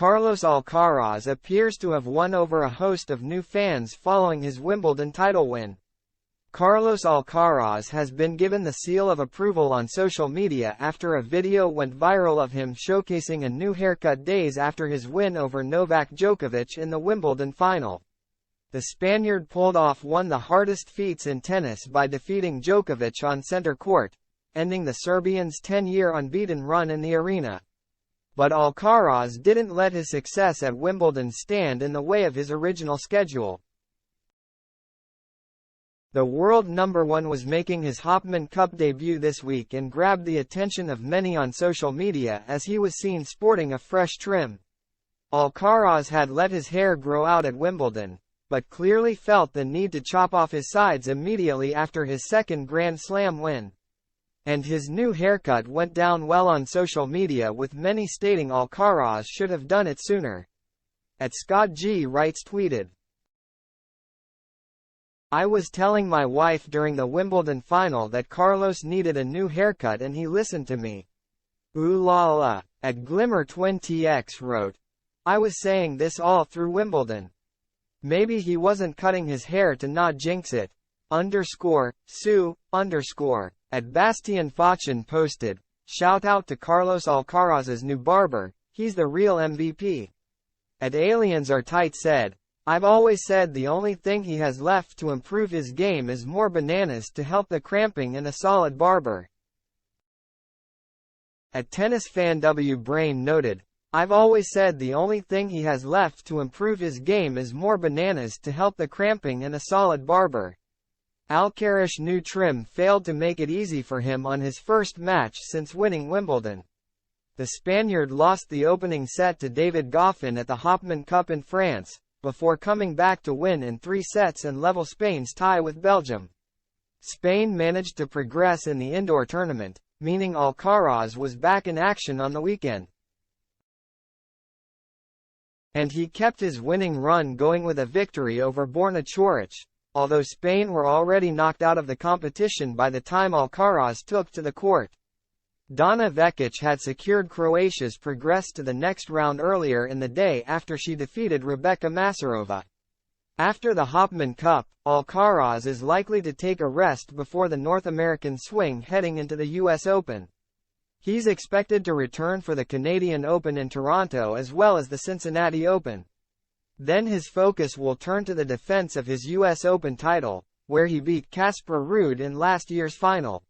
Carlos Alcaraz appears to have won over a host of new fans following his Wimbledon title win. Carlos Alcaraz has been given the seal of approval on social media after a video went viral of him showcasing a new haircut days after his win over Novak Djokovic in the Wimbledon final. The Spaniard pulled off one of the hardest feats in tennis by defeating Djokovic on center court, ending the Serbian's 10-year unbeaten run in the arena. But Alcaraz didn't let his success at Wimbledon stand in the way of his original schedule. The world number one was making his Hopman Cup debut this week and grabbed the attention of many on social media as he was seen sporting a fresh trim. Alcaraz had let his hair grow out at Wimbledon, but clearly felt the need to chop off his sides immediately after his second Grand Slam win. And his new haircut went down well on social media, with many stating Alcaraz should have done it sooner. Scott G. Writes tweeted, "I was telling my wife during the Wimbledon final that Carlos needed a new haircut and he listened to me. Ooh la la." Glimmer20x wrote, "I was saying this all through Wimbledon. Maybe he wasn't cutting his hair to not jinx it. Sue. Bastian Fachin posted, "Shout out to Carlos Alcaraz's new barber, he's the real MVP." Aliens Are Tight said, "I've always said the only thing he has left to improve his game is more bananas to help the cramping and a solid barber." Tennis fan W Brain noted, "I've always said the only thing he has left to improve his game is more bananas to help the cramping and a solid barber." Alcaraz's new trim failed to make it easy for him on his first match since winning Wimbledon. The Spaniard lost the opening set to David Goffin at the Hopman Cup in France, before coming back to win in 3 sets and level Spain's tie with Belgium. Spain managed to progress in the indoor tournament, meaning Alcaraz was back in action on the weekend. And he kept his winning run going with a victory over Borna Coric, although Spain were already knocked out of the competition by the time Alcaraz took to the court. Dana Vekic had secured Croatia's progress to the next round earlier in the day after she defeated Rebeka Masarova. After the Hopman Cup, Alcaraz is likely to take a rest before the North American swing heading into the US Open. He's expected to return for the Canadian Open in Toronto as well as the Cincinnati Open. Then his focus will turn to the defense of his US Open title, where he beat Casper Ruud in last year's final.